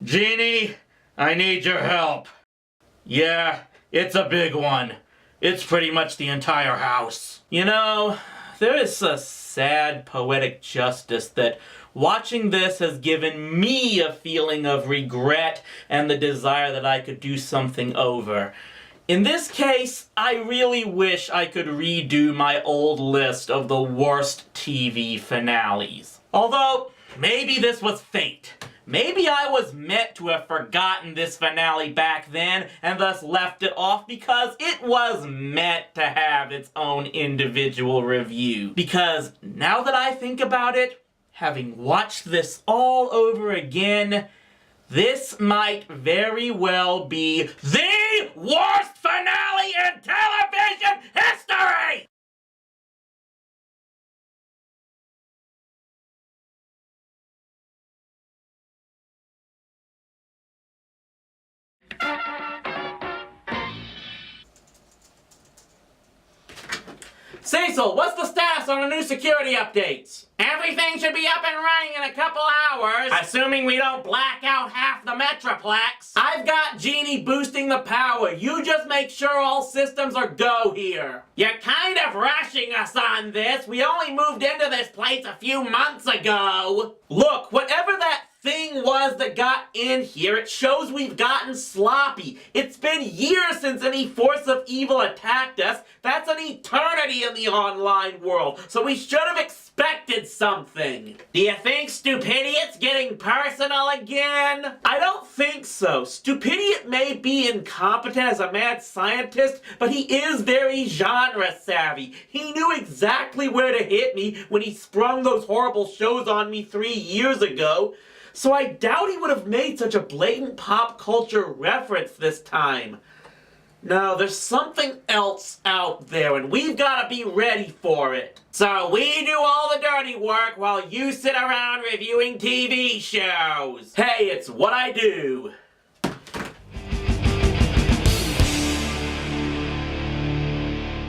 Genie, I need your help. Yeah, it's a big one. It's pretty much the entire house. You know, there is a sad poetic justice that watching this has given me a feeling of regret and the desire that I could do something over. In this case, I really wish I could redo my old list of the worst TV finales. Although, maybe this was fate. Maybe I was meant to have forgotten this finale back then and thus left it off because it was meant to have its own individual review. Because now that I think about it, having watched this all over again, this might very well be the worst finale in television history! Cecil, what's the status on the new security updates? Everything should be up and running in a couple hours. Assuming we don't black out half the Metroplex. I've got Genie boosting the power. You just make sure all systems are go here. You're kind of rushing us on this. We only moved into this place a few months ago. Look, whatever that thing was that got in here, it shows we've gotten sloppy. It's been years since any force of evil attacked us. That's an eternity in the online world, so we should have expected something. Do you think Stupidiot's getting personal again? I don't think so. Stupidiot may be incompetent as a mad scientist, but he is very genre savvy. He knew exactly where to hit me when he sprung those horrible shows on me 3 years ago. So I doubt he would have made such a blatant pop culture reference this time. No, there's something else out there, and we've got to be ready for it. So we do all the dirty work while you sit around reviewing TV shows. Hey, it's what I do.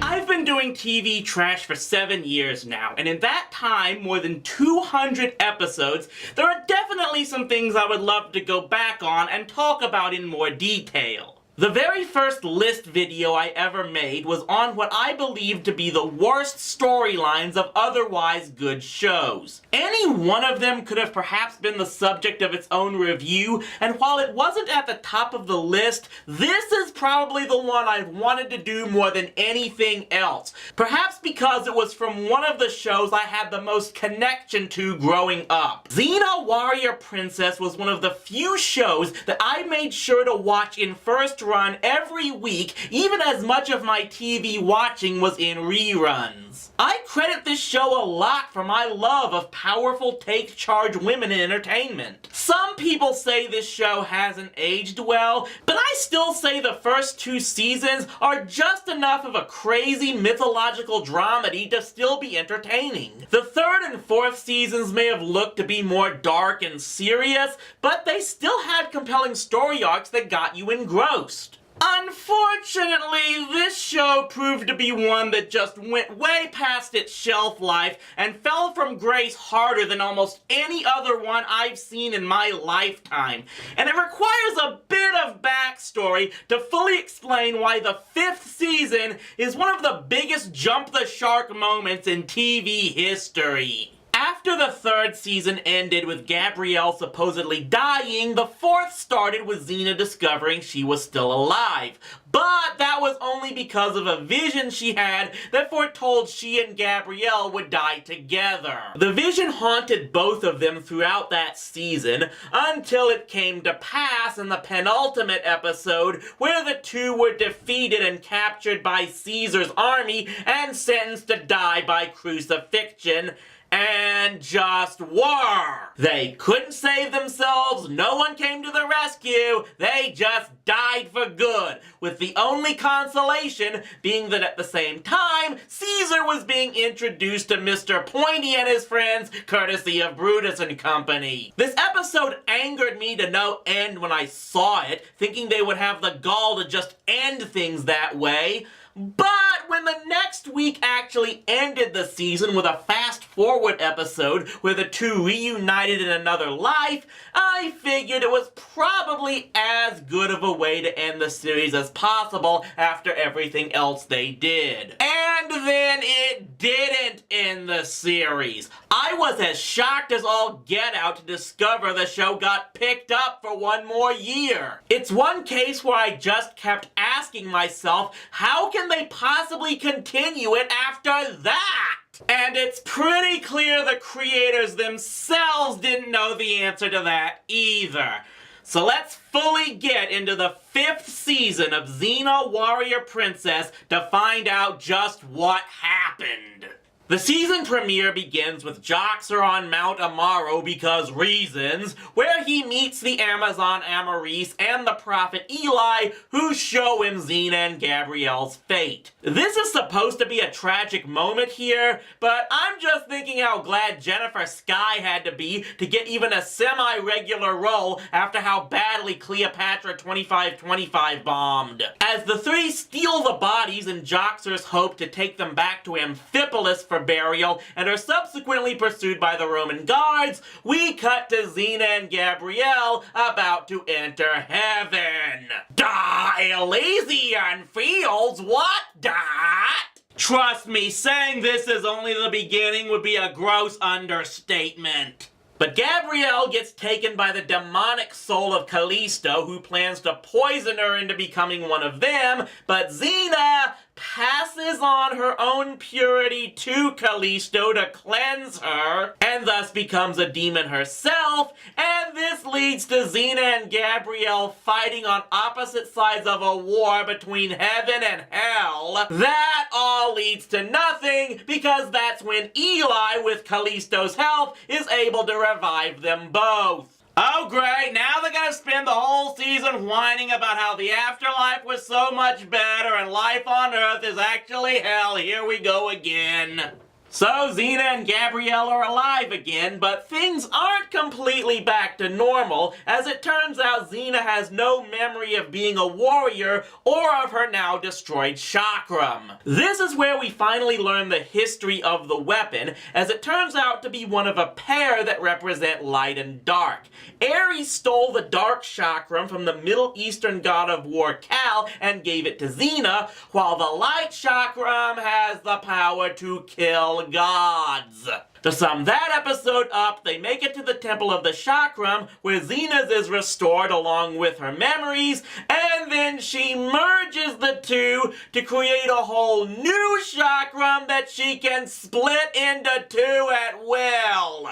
I've been doing TV trash for 7 years now, and in that time, more than 200 episodes, there are definitely some things I would love to go back on and talk about in more detail. The very first list video I ever made was on what I believed to be the worst storylines of otherwise good shows. Any one of them could have perhaps been the subject of its own review, and while it wasn't at the top of the list, this is probably the one I've wanted to do more than anything else. Perhaps because it was from one of the shows I had the most connection to growing up. Xena Warrior Princess was one of the few shows that I made sure to watch in first run every week, even as much of my TV watching was in reruns. I credit this show a lot for my love of powerful take-charge women in entertainment. Some people say this show hasn't aged well, but I still say the first 2 seasons are just enough of a crazy mythological dramedy to still be entertaining. The 3rd and 4th seasons may have looked to be more dark and serious, but they still had compelling story arcs that got you engrossed. Unfortunately, this show proved to be one that just went way past its shelf life and fell from grace harder than almost any other one I've seen in my lifetime. And it requires a bit of backstory to fully explain why the 5th season is one of the biggest jump-the-shark moments in TV history. After the 3rd season ended with Gabrielle supposedly dying, the 4th started with Xena discovering she was still alive. But that was only because of a vision she had that foretold she and Gabrielle would die together. The vision haunted both of them throughout that season, until it came to pass in the penultimate episode where the two were defeated and captured by Caesar's army and sentenced to die by crucifixion. and just were. They couldn't save themselves, no one came to the rescue, they just died for good, with the only consolation being that at the same time, Caesar was being introduced to Mr. Pointy and his friends, courtesy of Brutus and company. This episode angered me to no end when I saw it, thinking they would have the gall to just end things that way. But when the next week actually ended the season with a fast-forward episode where the two reunited in another life, I figured it was probably as good of a way to end the series as possible after everything else they did. And then it didn't end the series. I was as shocked as all get out to discover the show got picked up for one more year. It's one case where I just kept asking myself, how can they possibly continue it after that? And it's pretty clear the creators themselves didn't know the answer to that either. So let's fully get into the 5th season of Xena Warrior Princess to find out just what happened. The season premiere begins with Joxer on Mount Amaro because reasons, where he meets the Amazon Amaris and the prophet Eli, who show him Xena and Gabrielle's fate. This is supposed to be a tragic moment here, but I'm just thinking how glad Jennifer Skye had to be to get even a semi-regular role after how badly Cleopatra 2525 bombed. As the three steal the bodies in Joxer's hope to take them back to Amphipolis for burial and are subsequently pursued by the Roman guards, we cut to Xena and Gabrielle about to enter heaven. Da Elysian Fields, what dat? Trust me, saying this is only the beginning would be a gross understatement. But Gabrielle gets taken by the demonic soul of Callisto, who plans to poison her into becoming one of them, but Xena passes on her own purity to Callisto to cleanse her, and thus becomes a demon herself, and this leads to Xena and Gabrielle fighting on opposite sides of a war between heaven and hell. That all leads to nothing, because that's when Eli, with Callisto's help, is able to revive them both. Oh great, now they're gonna spend the whole season whining about how the afterlife was so much better and life on Earth is actually hell. Here we go again. So Xena and Gabrielle are alive again, but things aren't completely back to normal, as it turns out Xena has no memory of being a warrior or of her now destroyed chakram. This is where we finally learn the history of the weapon, as it turns out to be one of a pair that represent light and dark. Ares stole the dark chakram from the Middle Eastern god of war Kal and gave it to Xena, while the light chakram has the power to kill gods. To sum that episode up, they make it to the Temple of the Chakram, where Xena's is restored along with her memories, and then she merges the two to create a whole new chakram that she can split into two at will.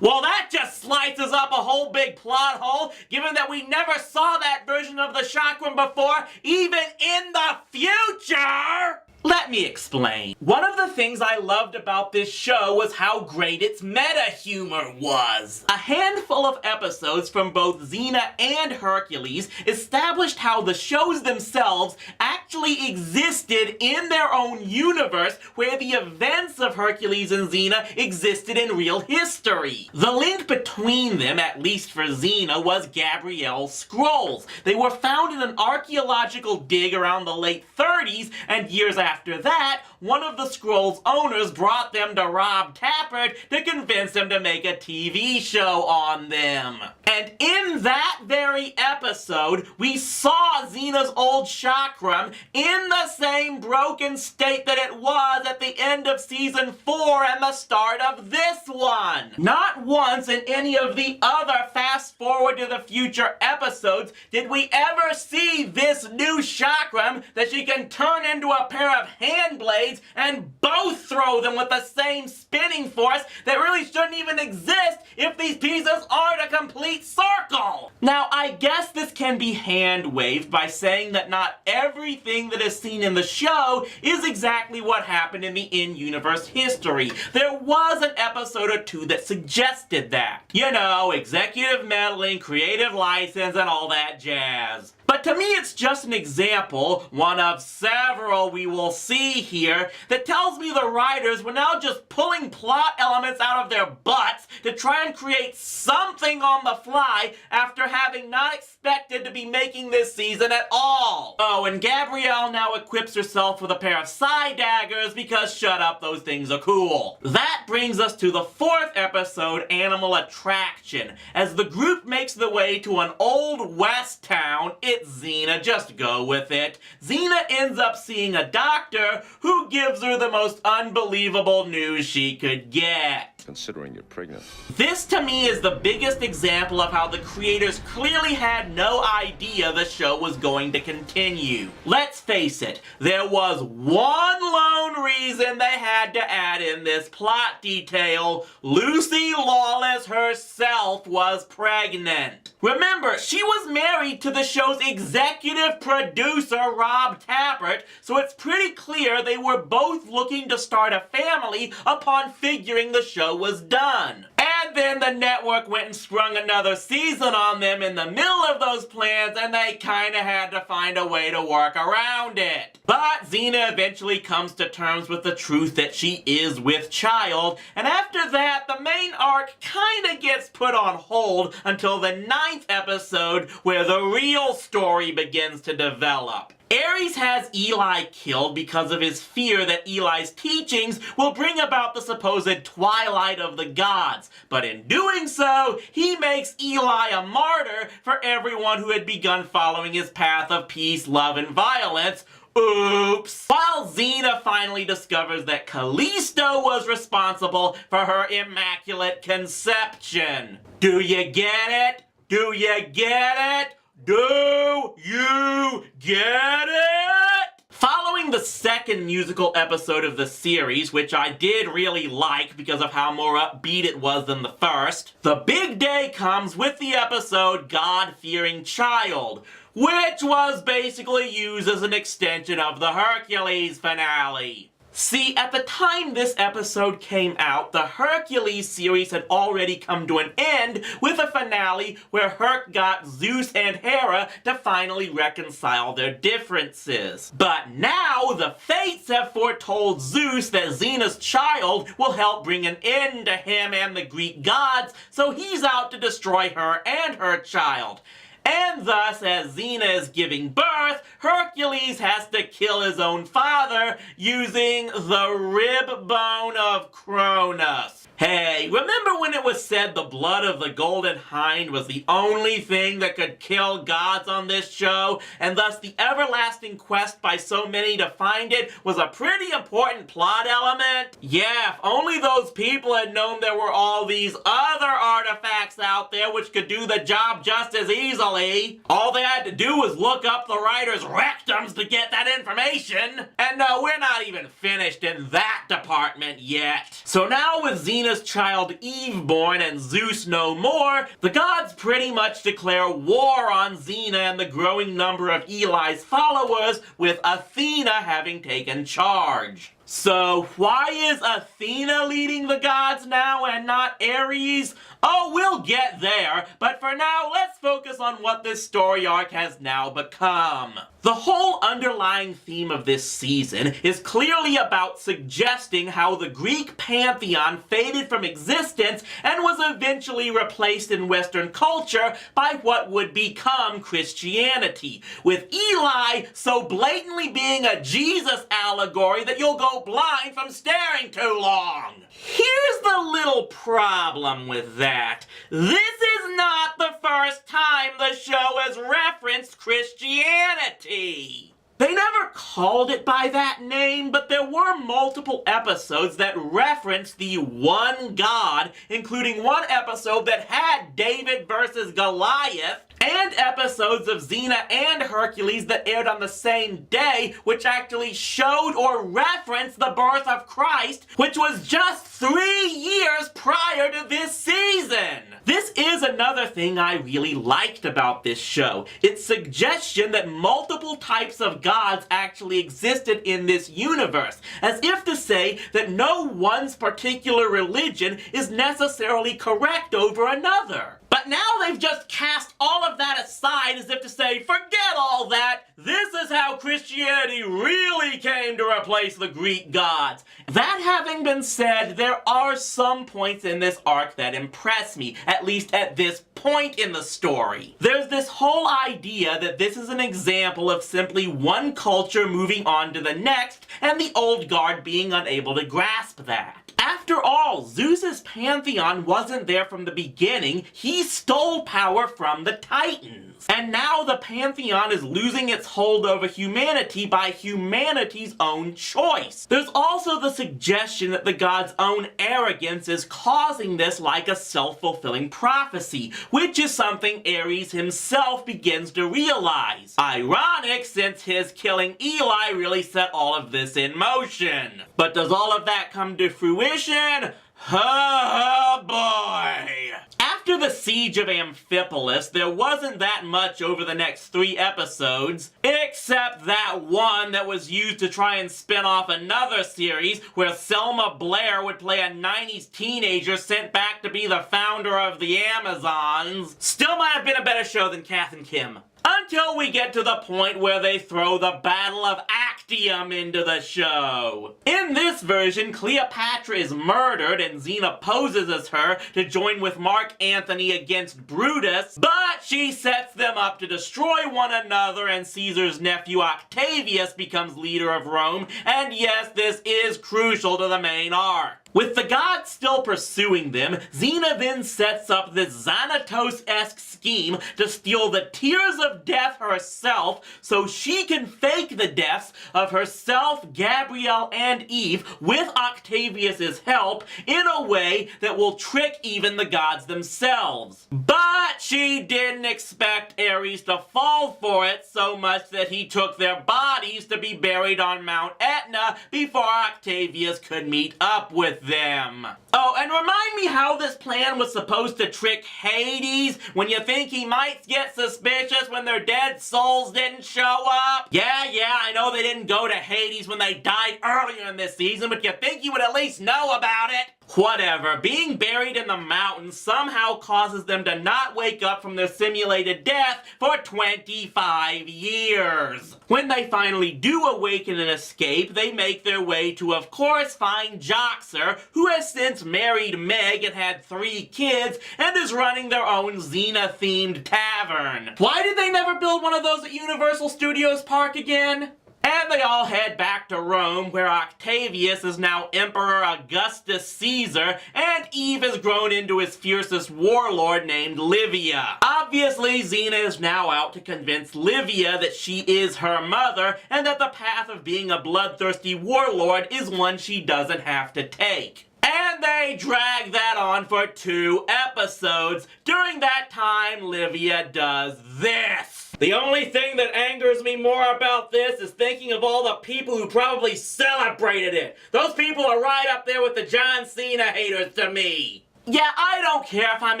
Well, that just slices up a whole big plot hole, given that we never saw that version of the chakram before, even in the future! Let me explain. One of the things I loved about this show was how great its meta-humor was. A handful of episodes from both Xena and Hercules established how the shows themselves actually existed in their own universe, where the events of Hercules and Xena existed in real history. The link between them, at least for Xena, was Gabrielle's scrolls. They were found in an archaeological dig around the late 30s, and years after that, one of the scrolls' owners brought them to Rob Tapert to convince him to make a TV show on them. And in that very episode, we saw Xena's old chakram in the same broken state that it was at the end of season 4 and the start of this one. Not once in any of the other Fast Forward to the Future episodes did we ever see this new chakram that she can turn into a pair of hand blades and both throw them with the same spinning force that really shouldn't even exist if these pieces aren't a complete circle. Now, I guess this can be hand-waved by saying that not everything that is seen in the show is exactly what happened in the in-universe history. There was an episode or two that suggested that. You know, executive meddling, creative license, and all that jazz. But to me, it's just an example, one of several we will see here, that tells me the writers were now just pulling plot elements out of their butts to try and create something on the fly after having not expected to be making this season at all. Oh, and Gabrielle now equips herself with a pair of side daggers because shut up, those things are cool. That brings us to the 4th episode, Animal Attraction. As the group makes their way to an old west town, it's Xena, just go with it. Xena ends up seeing a doctor who gives her the most unbelievable news she could get. Considering you're pregnant. This to me is the biggest example of how the creators clearly had no idea the show was going to continue. Let's face it, there was one lone reason they had to add in this plot detail. Lucy Lawless herself was pregnant. Remember, she was married to the show's executive producer, Rob Tappert, so it's pretty clear they were both looking to start a family upon figuring the show was done. And then the network went and sprung another season on them in the middle of those plans, and they kinda had to find a way to work around it. But Xena eventually comes to terms with the truth that she is with child, and after that, the main arc kinda gets put on hold until the 9th episode, where the real story begins to develop. Ares has Eli killed because of his fear that Eli's teachings will bring about the supposed twilight of the gods, but in doing so, he makes Eli a martyr for everyone who had begun following his path of peace, love, and violence. Oops! While Xena finally discovers that Callisto was responsible for her immaculate conception. Do you get it? Do you get it? Do you get it? Following the 2nd musical episode of the series, which I did really like because of how more upbeat it was than the first, the big day comes with the episode God-Fearing Child, which was basically used as an extension of the Hercules finale. See, at the time this episode came out, the Hercules series had already come to an end with a finale where Herc got Zeus and Hera to finally reconcile their differences. But now, the Fates have foretold Zeus that Xena's child will help bring an end to him and the Greek gods, so he's out to destroy her and her child. And thus, as Xena is giving birth, Hercules has to kill his own father using the rib bone of Cronus. Hey, remember when it was said the blood of the golden hind was the only thing that could kill gods on this show, and thus the everlasting quest by so many to find it was a pretty important plot element? Yeah, if only those people had known there were all these other artifacts out there which could do the job just as easily. All they had to do was look up the writer's rectums to get that information. And no, we're not even finished in that department yet. So now with Xena's child Eve born and Zeus no more, the gods pretty much declare war on Xena and the growing number of Eli's followers, with Athena having taken charge. So why is Athena leading the gods now and not Ares? Oh, we'll get there, but for now, let's focus on what this story arc has now become. The whole underlying theme of this season is clearly about suggesting how the Greek pantheon faded from existence and was eventually replaced in Western culture by what would become Christianity, with Eli so blatantly being a Jesus allegory that you'll go blind from staring too long. Here's the little problem with that. This is not the first time the show has referenced Christianity. They never called it by that name, but there were multiple episodes that referenced the one God, including one episode that had David versus Goliath, and episodes of Xena and Hercules that aired on the same day, which actually showed or referenced the birth of Christ, which was just 3 years prior to this season. This is another thing I really liked about this show. Its suggestion that multiple types of gods actually existed in this universe, as if to say that no one's particular religion is necessarily correct over another. But now they've just cast all of that aside as if to say, forget all that, this is how Christianity really came to replace the Greek gods. That having been said, there are some points in this arc that impress me, at least at this point in the story. There's this whole idea that this is an example of simply one culture moving on to the next, and the old guard being unable to grasp that. After all, Zeus's pantheon wasn't there from the beginning. He stole power from the Titans. And now the pantheon is losing its hold over humanity by humanity's own choice. There's also the suggestion that the gods' own arrogance is causing this like a self-fulfilling prophecy, which is something Ares himself begins to realize. Ironic, since his killing Eli really set all of this in motion. But does all of that come to fruition? Oh boy! After the siege of Amphipolis, there wasn't that much over the next 3 episodes, except that one that was used to try and spin off another series where Selma Blair would play a 90s teenager sent back to be the founder of the Amazons. Still might have been a better show than Kath and Kim. Until we get to the point where they throw the Battle of Actium into the show. In this version, Cleopatra is murdered and Xena poses as her to join with Mark Antony against Brutus, but she sets them up to destroy one another and Caesar's nephew Octavius becomes leader of Rome, and yes, this is crucial to the main arc. With the gods still pursuing them, Xena then sets up this Xanatos-esque scheme to steal the tears of death herself so she can fake the deaths of herself, Gabrielle, and Eve with Octavius's help in a way that will trick even the gods themselves. But she didn't expect Ares to fall for it so much that he took their bodies to be buried on Mount Etna before Octavius could meet up with them. Oh, and remind me how this plan was supposed to trick Hades when you think he might get suspicious when their dead souls didn't show up? Yeah, I know they didn't go to Hades when they died earlier in this season, but you think you would at least know about it? Whatever, being buried in the mountains somehow causes them to not wake up from their simulated death for 25 years. When they finally do awaken and escape, they make their way to, of course, find Joxer, who has since married Meg and had 3 kids, and is running their own Xena-themed tavern. Why did they never build one of those at Universal Studios Park again? And they all head back to Rome, where Octavius is now Emperor Augustus Caesar, and Eve has grown into his fiercest warlord named Livia. Obviously, Xena is now out to convince Livia that she is her mother, and that the path of being a bloodthirsty warlord is one she doesn't have to take. And they drag that on for 2 episodes. During that time, Livia does this. The only thing that angers me more about this is thinking of all the people who probably celebrated it. Those people are right up there with the John Cena haters to me. Yeah, I don't care if I'm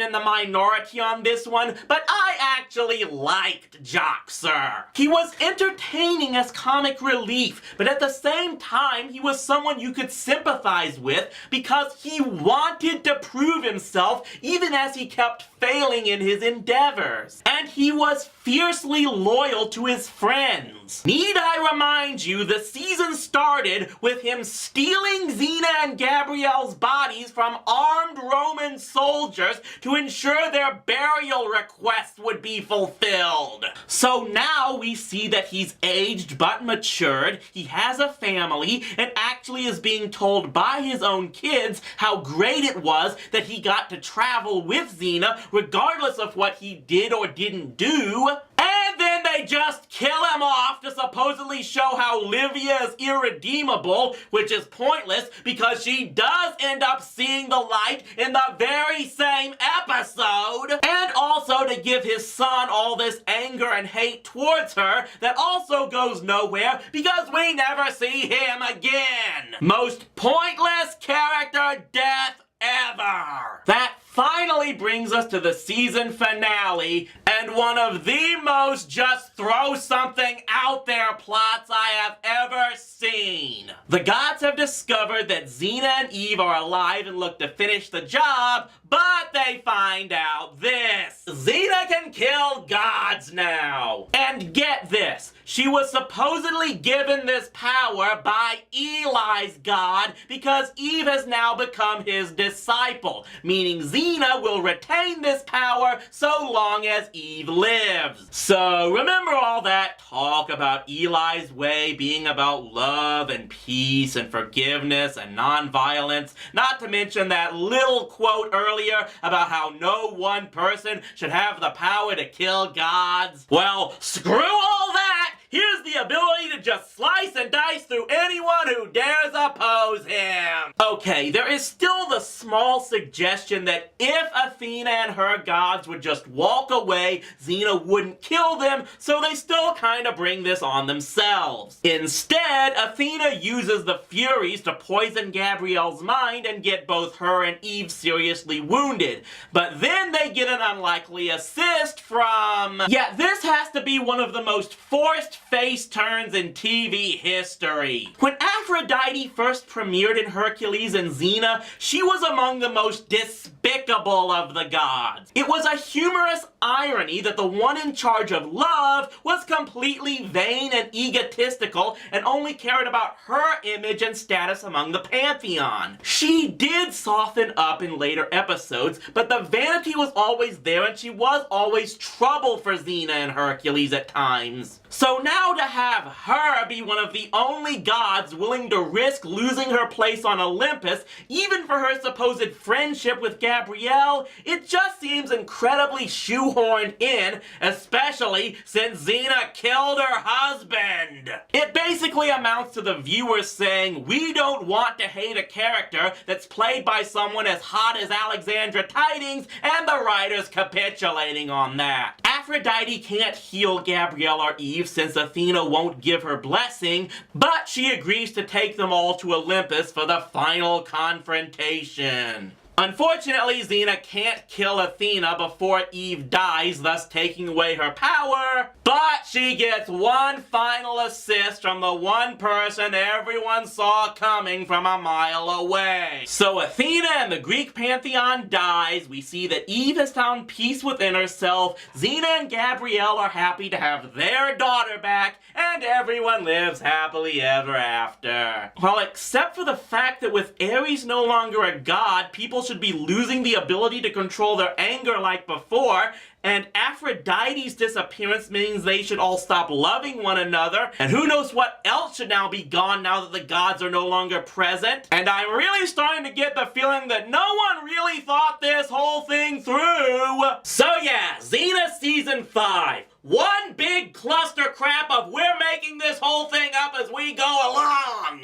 in the minority on this one, but I actually liked Joxer. He was entertaining as comic relief, but at the same time, he was someone you could sympathize with because he wanted to prove himself even as he kept failing in his endeavors. And he was fiercely loyal to his friends. Need I remind you, the season started with him stealing Xena and Gabrielle's bodies from armed Roman soldiers to ensure their burial requests would be fulfilled. So now we see that he's aged but matured, he has a family, and actually is being told by his own kids how great it was that he got to travel with Xena regardless of what he did or didn't do. And then they they just kill him off to supposedly show how Livia is irredeemable, which is pointless because she does end up seeing the light in the very same episode, and also to give his son all this anger and hate towards her that also goes nowhere because we never see him again. Most pointless character death ever. That finally brings us to the season finale and one of the most just throw something out there plots I have ever seen. The gods have discovered that Xena and Eve are alive and look to finish the job, but they find out this. Xena can kill gods now. And get this, she was supposedly given this power by Eli's god because Eve has now become his disciple, meaning Xena will retain this power so long as Eve lives. So remember all that talk about Eli's way being about love and peace and forgiveness and non-violence, not to mention that little quote earlier about how no one person should have the power to kill gods? Well, screw all that! Here's the ability to just slice and dice through anyone who dares oppose him. Okay, there is still the small suggestion that if Athena and her gods would just walk away, Xena wouldn't kill them, so they still kind of bring this on themselves. Instead, Athena uses the Furies to poison Gabrielle's mind and get both her and Eve seriously wounded. But then they get an unlikely assist from... Yeah, this has to be one of the most forced face turns in TV history. When Aphrodite first premiered in Hercules and Xena, she was among the most despicable of the gods. It was a humorous irony that the one in charge of love was completely vain and egotistical and only cared about her image and status among the pantheon. She did soften up in later episodes, but the vanity was always there and she was always trouble for Xena and Hercules at times. So now to have her be one of the only gods willing to risk losing her place on Olympus, even for her supposed friendship with Gabrielle, it just seems incredibly shoehorned in, especially since Xena killed her husband. It basically amounts to the viewers saying, we don't want to hate a character that's played by someone as hot as Alexandra Tidings, and the writers capitulating on that. Aphrodite can't heal Gabrielle or Eve since Athena won't give her blessing, but she agrees to take them all to Olympus for the final confrontation. Unfortunately, Xena can't kill Athena before Eve dies, thus taking away her power, but she gets one final assist from the one person everyone saw coming from a mile away. So Athena and the Greek pantheon dies, we see that Eve has found peace within herself, Xena and Gabrielle are happy to have their daughter back, and everyone lives happily ever after. Well, except for the fact that with Ares no longer a god, people should be losing the ability to control their anger like before, and Aphrodite's disappearance means they should all stop loving one another, and who knows what else should now be gone now that the gods are no longer present. And I'm really starting to get the feeling that no one really thought this whole thing through. So yeah, Xena Season 5. One big cluster crap of we're making this whole thing up as we go along.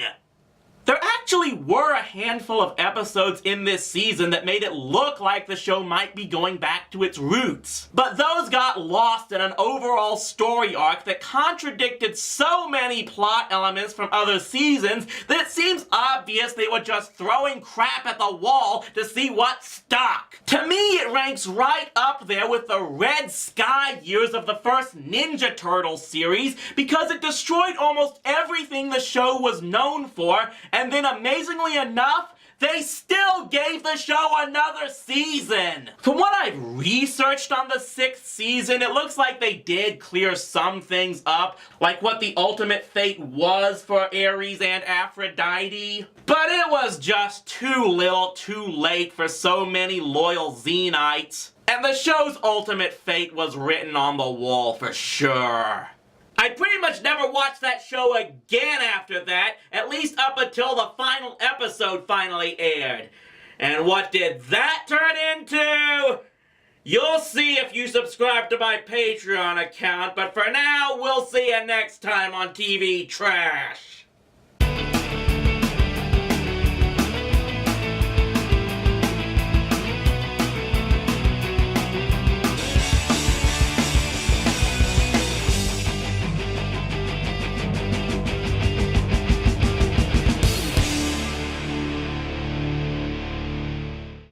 There actually were a handful of episodes in this season that made it look like the show might be going back to its roots. But those got lost in an overall story arc that contradicted so many plot elements from other seasons that it seems obvious they were just throwing crap at the wall to see what stuck. To me, it ranks right up there with the Red Sky years of the first Ninja Turtles series because it destroyed almost everything the show was known for, and then amazingly enough, they still gave the show another season. From what I've researched on the 6th season, it looks like they did clear some things up, like what the ultimate fate was for Ares and Aphrodite. But it was just too little too late for so many loyal Xenites. And the show's ultimate fate was written on the wall for sure. I pretty much never watched that show again after that, at least up until the final episode finally aired. And what did that turn into? You'll see if you subscribe to my Patreon account, but for now, we'll see you next time on TV Trash.